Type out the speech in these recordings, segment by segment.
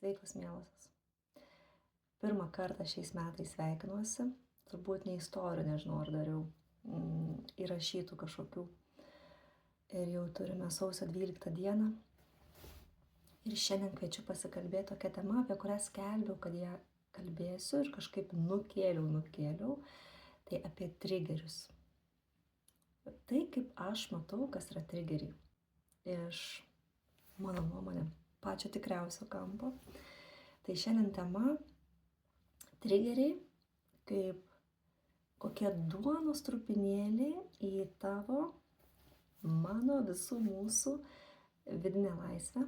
Sveikos mielosios. Pirmą kartą šiais metais sveikinuosi. Turbūt ne istorijų, nežinau, ar dariau įrašytų kažkokių. Ir jau turime sausio 12 dieną. Ir šiandien kviečiu pasikalbėti tokią temą, apie kurią skelbiau, kad ją kalbėsiu ir kažkaip nukėliau. Tai apie trigerius. Tai kaip aš matau, kas yra trigeriai. Iš mano nuomonė pačio tikriausio kampo. Tai šiandien tema trigeriai kaip kokie duonos trupinėliai į tavo, mano, visų mūsų vidinę laisvę.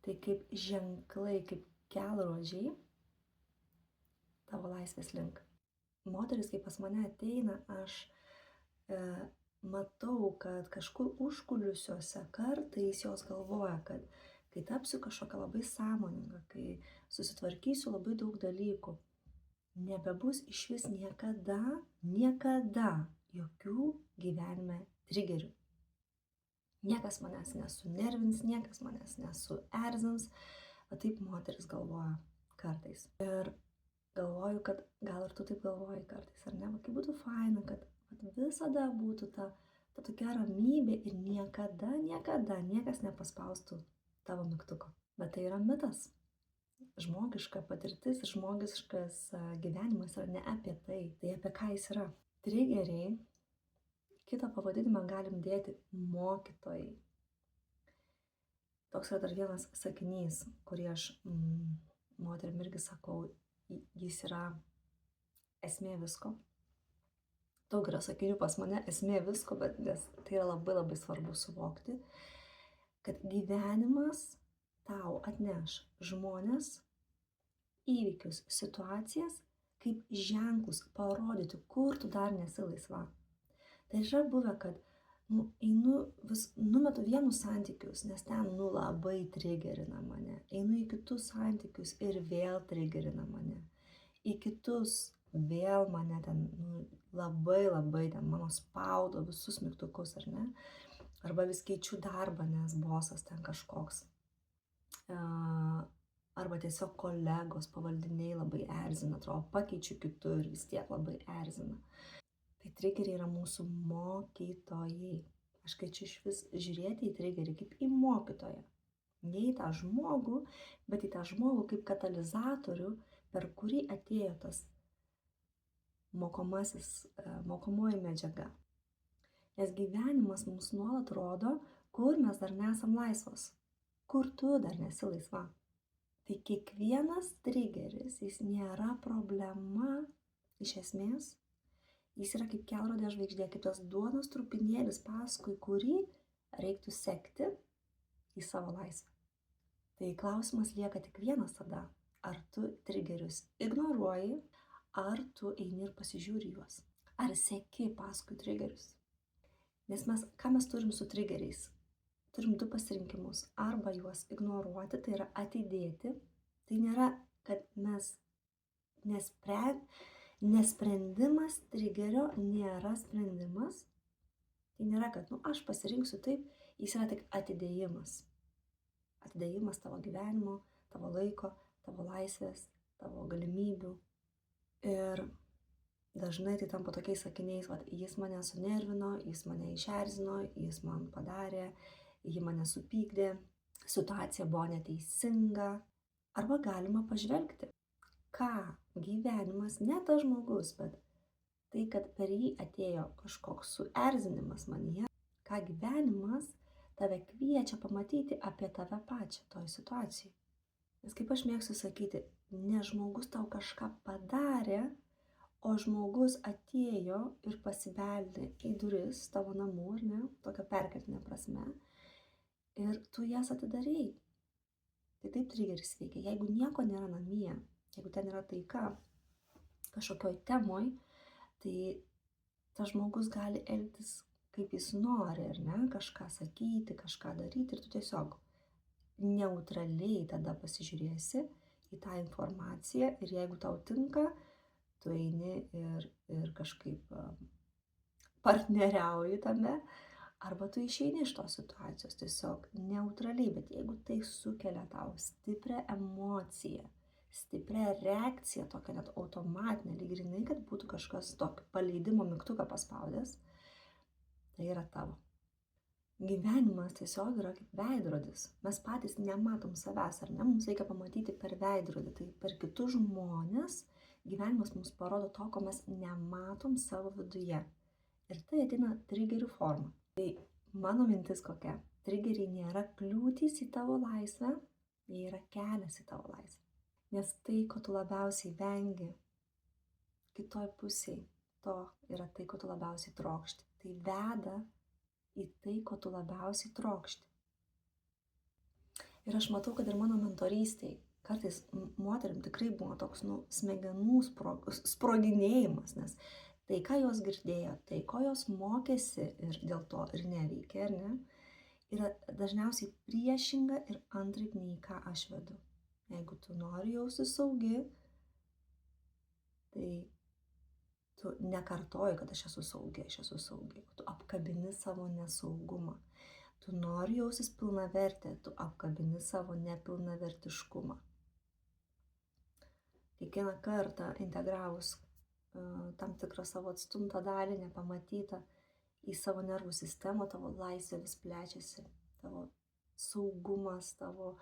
Tai kaip ženklai, kaip kelrodžiai tavo laisvės link. Moteris, kai pas mane ateina, aš matau, kad kažkur užkulisiuose kartais jos galvoja, kad kai tapsiu kažkokia labai sąmoninga, kai susitvarkysiu labai daug dalykų, nebebus išvis niekada jokių gyvenime trigerių. Niekas manęs nesunervins, niekas manęs nesuerzins, o taip moteris galvoja kartais. Ir galvoju, kad gal ir tu taip galvoji kartais, ar ne? Kaip būtų faina, kad visada būtų ta tokia ramybė ir niekada niekas nepaspaustų tavo mygtuko. Bet tai yra mitas. Žmogiška patirtis, žmogiškas gyvenimas yra ne apie tai. Tai apie ką jis yra. Trigeriai, kitą pavadinimą galim dėti mokytojai. Toks yra dar vienas sakinys, kurį aš moterim irgi sakau, jis yra esmė visko. Daug yra sakinių pas mane, esmė visko, bet tai yra labai svarbu suvokti, kad gyvenimas tau atneš žmones, įvykius, situacijas, kaip ženklus parodyti, kur tu dar nesi laisva. Tai yra buvę, kad numetu vienus santykius, nes ten labai trigerina mane. Einu į kitus santykius ir vėl trigerina mane. Į kitus vėl mane ten labai ten mano spaudo visus mygtukus, ar ne? Arba vis keičiu darbą, nes bosas ten kažkoks. Arba tiesiog kolegos, pavaldiniai labai erzina, atrodo, pakeičiu kitur ir vis tiek labai erzina. Tai trigeriai yra mūsų mokytojai. Aš kviečiu iš vis žiūrėti į trigerį kaip į mokytoją. Ne į tą žmogų, bet į tą žmogų kaip katalizatorių, per kurį atėjo tas mokomoji medžiaga. Nes gyvenimas mums nuolat rodo, kur mes dar nesam laisvos, kur tu dar nesi laisva. Tai kiekvienas trigeris, jis nėra problema iš esmės. Jis yra kaip kelrodė žvaigždė, kaip tas duonos trupinėlis, paskui kurį reiktų sekti į savo laisvę. Tai klausimas lieka tik vienas tada, ar tu trigerius ignoruoji, ar tu eini ir pasižiūri juos. Ar seki paskui trigerius? Nes ką mes turim su trigeriais? Turim du pasirinkimus. Arba juos ignoruoti, tai yra atidėti. Tai nėra, kad nesprendimas trigerio nėra sprendimas. Tai nėra, kad aš pasirinksiu taip, jis yra tik atidėjimas. Atidėjimas tavo gyvenimo, tavo laiko, tavo laisvės, tavo galimybių. Ir dažnai tai tampa tokiais sakiniais, jis mane sunervino, jis mane išerzino, jis man padarė, ji mane supykdė, situacija buvo neteisinga. Arba galima pažvelgti, ką gyvenimas, ne tas žmogus, bet tai, kad per jį atėjo kažkoks suerzinimas manyje, ką gyvenimas tave kviečia pamatyti apie tave pačią toj situacijai. Nes kaip aš mėgstu sakyti, ne žmogus tau kažką padarė, o žmogus atėjo ir pasibeldė į duris tavo namų, ar ne, tokia perkeltinė prasme, ir tu jas atidarėjai. Tai taip trigeris veikia. Jeigu nieko nėra namie, jeigu ten yra taika kažkokioj temoj, tai tas žmogus gali elgtis kaip jis nori, ar ne, kažką sakyti, kažką daryti, ir tu tiesiog neutraliai tada pasižiūrėsi į tą informaciją ir jeigu tau tinka, tu eini ir kažkaip partneriauji tame, Arba tu išeini iš tos situacijos tiesiog neutraliai, bet jeigu tai sukelia tau stiprią emociją, stiprią reakciją, tokią net automatinę, lyg grinai, kad būtų kažkas tokio paleidimo mygtuką paspaudęs, tai yra tavo. Gyvenimas tiesiog yra kaip veidrodis. Mes patys nematom savęs, ar ne? Mums reikia pamatyti per veidrodį. Tai per kitus žmonės gyvenimas mums parodo to, ko mes nematom savo viduje. Ir tai ateina trigerių forma. Tai mano mintis kokia? Trigeriai nėra kliūtys į tavo laisvę, jie yra kelias į tavo laisvę. Nes tai, ko tu labiausiai vengi, kitoj pusėj, to yra tai, ko tu labiausiai trokšti. Tai veda į tai, ko tu labiausiai trokšti. Ir aš matau, kad ir mano mentorystėj kartais moterim tikrai buvo toks, smegenų sproginėjimas, nes tai, ką jos girdėjo, tai, ko jos mokėsi ir dėl to ir neveikė, ar ne, yra dažniausiai priešinga ir antraip nei ką aš vedu. Jeigu tu nori jaustis saugi, tai tu nekartoji, kad aš esu saugi. Tu apkabini savo nesaugumą. Tu nori jaustis pilnavertė, tu apkabini savo nepilnavertiškumą. Kiekvieną kartą integravus tam tikrą savo atstumtą dalį, nepamatytą į savo nervų sistemą, tavo laisvė vis plečiasi, tavo saugumas, tavo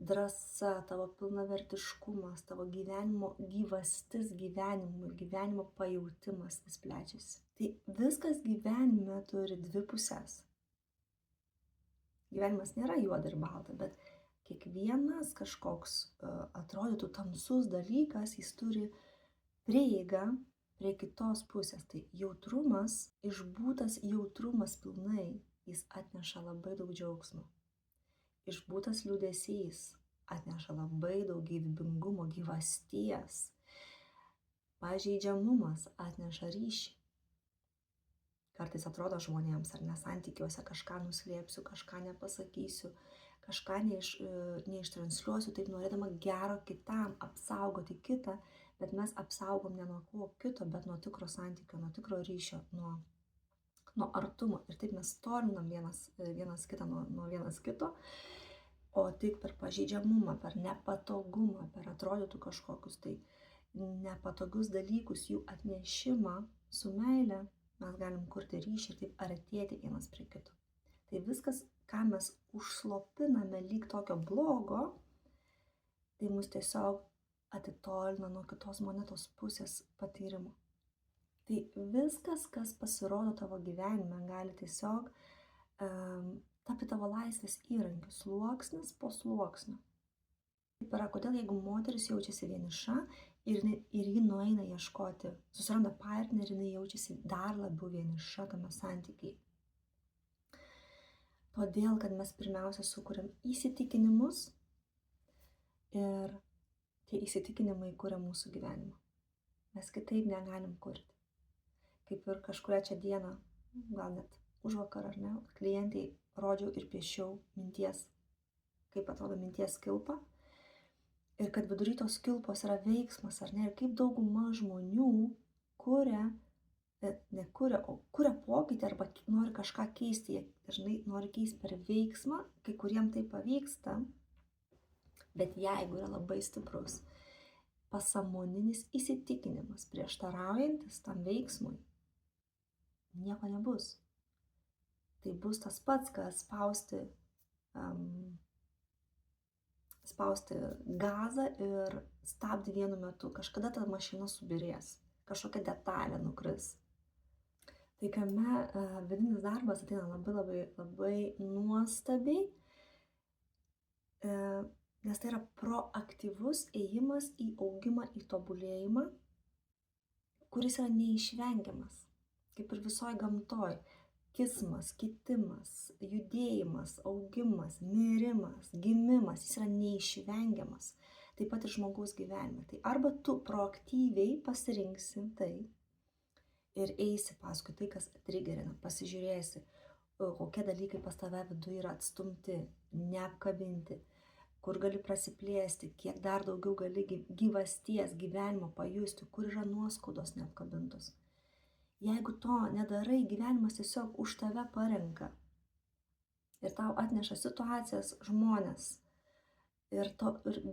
drąsa, tavo pilnavertiškumas, tavo gyvenimo gyvastis gyvenimui, gyvenimo pajautimas vis plečiasi. Tai viskas gyvenime turi dvi pusės. Gyvenimas nėra juoda ir balta, bet kiekvienas kažkoks atrodytų tamsus dalykas, jis turi prieigą prie kitos pusės. Tai jautrumas, išbūtas jautrumas pilnai, jis atneša labai daug džiaugsmo. Išbūtas liūdesys atneša labai daug gyvybingumo, gyvasties. Pažeidžiamumas atneša ryšį. Kartais atrodo žmonėms, ar ne, santykiuose kažką nuslėpsiu, kažką nepasakysiu, kažką neištransliuosiu, taip norėdama gero kitam, apsaugoti kitą, bet mes apsaugom ne nuo ko kito, bet nuo tikro santykio, nuo tikro ryšio, nuo artumo. Ir taip mes tolinam vienas kitą nuo vienas kito, o tik per pažeidžiamumą, per nepatogumą, per atrodytų kažkokius tai nepatogius dalykus, jų atnešimą su meile, mes galim kurti ryšį ir taip artėti vienas prie kito. Tai viskas, ką mes užslopiname lyg tokio blogo, tai mus tiesiog atitolina nuo kitos monetos pusės patyrimo. Tai viskas, kas pasirodo tavo gyvenime, gali tiesiog tapti tavo laisvės įrankiu, sluoksnis po sluoksnio. Taip yra, kodėl jeigu moteris jaučiasi vieniša ir ji nueina ieškoti, susiranda partnerį, jinai jaučiasi dar labiau vieniša tame santykiai. Todėl, kad mes pirmiausia sukuriam įsitikinimus ir tie įsitikinimai kuria mūsų gyvenimą. Mes kitaip negalim kurti. Kaip ir kažkurią čia dieną, gal net užvakar ar ne, klientai rodžiau ir piešiau minties, kaip atrodo minties kilpa. Ir kad vidury tos kilpos yra veiksmas, ar ne, ir kaip dauguma žmonių kuria pokytį arba nori kažką keisti, jie dažnai nori keisti per veiksmą, kai kuriem tai pavyksta, bet jeigu yra labai stiprus pasąmoninis įsitikinimas prieštaraujantis tam veiksmui, nieko nebus. Tai bus tas pats, kas spausti gazą ir stabdį vienu metu. Kažkada ta mašina subirės, kažkokia detalė nukris. Tai kame vidinis darbas ateina labai nuostabiai, nes tai yra proaktyvus ėjimas į augimą, į tobulėjimą, kuris yra neišvengiamas, kaip ir visoj gamtoj. Kismas, kitimas, judėjimas, augimas, mirimas, gimimas, jis yra neišvengiamas. Taip pat ir žmogaus gyvenime. Tai arba tu proaktyviai pasirinksi tai ir eisi paskui tai, kas trigerina, pasižiūrėsi, kokie dalykai pas tave viduje yra atstumti, neapkabinti, kur gali prasiplėsti, kiek dar daugiau gali gyvasties, gyvenimo pajusti, kur yra nuoskaudos neapkabintos. Jeigu to nedarai, gyvenimas tiesiog už tave parenka. Ir tau atneša situacijas, žmonės. Ir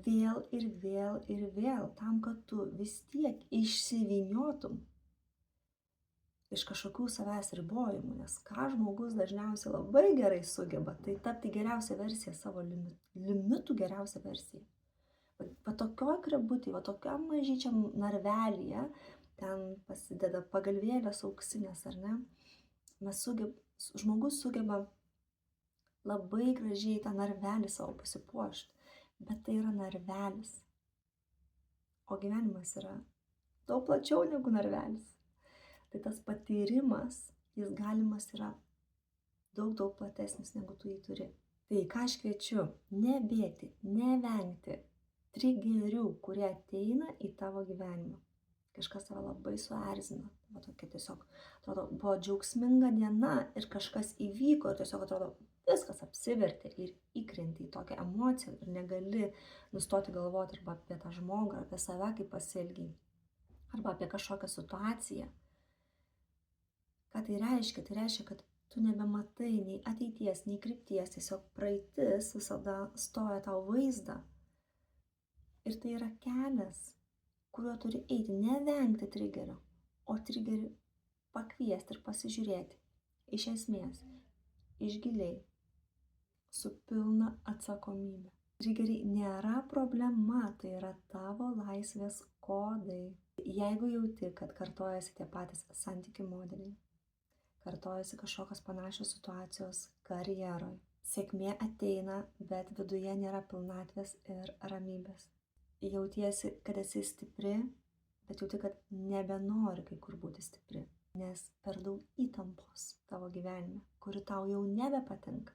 vėl, tam, kad tu vis tiek išsivyniotum iš kažkokių savęs ribojimų, nes ką žmogus dažniausiai labai gerai sugeba, tai tapti geriausią versiją, savo limitų geriausią versiją. Va tokioj krebutėj, va tokiam mažyčiam narvelyje, ten pasideda pagalvėlės auksinės, ar ne, žmogus sugeba labai gražiai tą narvelį savo pasipuošti, bet tai yra narvelis. O gyvenimas yra daug plačiau negu narvelis. Tai tas patyrimas, jis galimas yra daug platesnis, negu tu jį turi. Tai ką aš kviečiu, nebėgti, nevengti trigerių, kurie ateina į tavo gyvenimą. Kažkas tave labai suerzina. Va tokia tiesiog, atrodo, buvo džiaugsminga diena ir kažkas įvyko ir tiesiog atrodo, viskas apsivertė ir įkrenti į tokią emociją ir negali nustoti galvoti arba apie tą žmogų, apie save, kaip pasielgiai, arba apie kažkokią situaciją. Ką tai reiškia? Tai reiškia, kad tu nebematai nei ateities, nei krypties, tiesiog praeitis visada stoja tau vaizdą. Ir tai yra kelias, kuriuo turi eiti, nevengti trigerio, o trigerį pakviesti ir pasižiūrėti. Iš esmės, iš giliai, su pilna atsakomybė. Trigeriai nėra problema, tai yra tavo laisvės kodai. Jeigu jauti, kad kartojasi tie patys santykių modeliai, kartojasi kažkokios panašios situacijos karjeroje. Sėkmė ateina, bet viduje nėra pilnatvės ir ramybės. Jautiesi, kad esi stipri, bet jauti, kad nebenori kai kur būti stipri, nes per daug įtampos tavo gyvenime, kuri tau jau nebepatinka.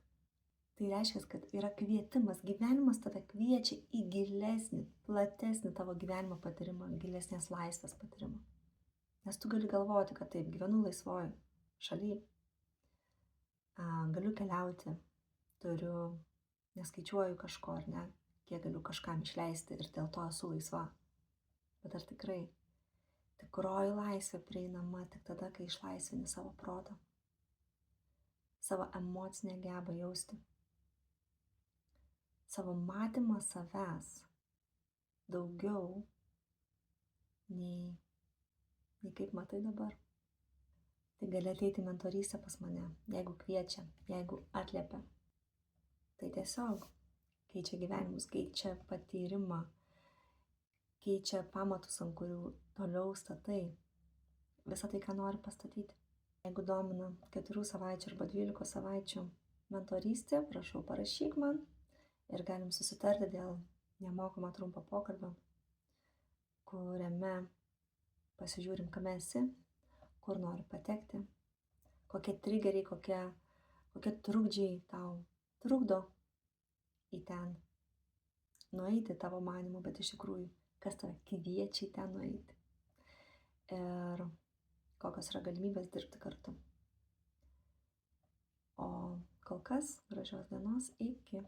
Tai reiškia, kad yra kvietimas, gyvenimas tave kviečia į gilesnį, platesnį tavo gyvenimo patyrimą, gilesnės laisvės patyrimą. Nes tu gali galvoti, kad taip, gyvenu laisvoju šaly, galiu keliauti, neskaičiuoju kažko, ar ne, kiek galiu kažkam išleisti ir dėl to esu laisva. Bet ar tikrai? Tikroji laisvė prieinama tik tada, kai išlaisvini savo protą, savo emocinę gebą jausti, savo matymą savęs daugiau nei kaip matai dabar. Tai gali ateiti mentorystę pas mane, jeigu kviečia, jeigu atliepia. Tai tiesiog keičia gyvenimus, keičia patyrimą, keičia pamatus, ant kurių toliau statai visą tai, ką nori pastatyti. Jeigu domina 4 savaičių arba 12 savaičių mentorystė, prašau parašyk man ir galim susitarti dėl nemokamo trumpo pokalbio, kuriame pasižiūrim, kame esi, kur nori patekti, kokie trigeriai, kokie trukdžiai tau trukdo į ten nueiti tavo manymu, bet iš tikrųjų, kas tave kviečia į ten nueiti. Ir kokios yra galimybės dirbti kartu. O kol kas, gražios dienos, iki.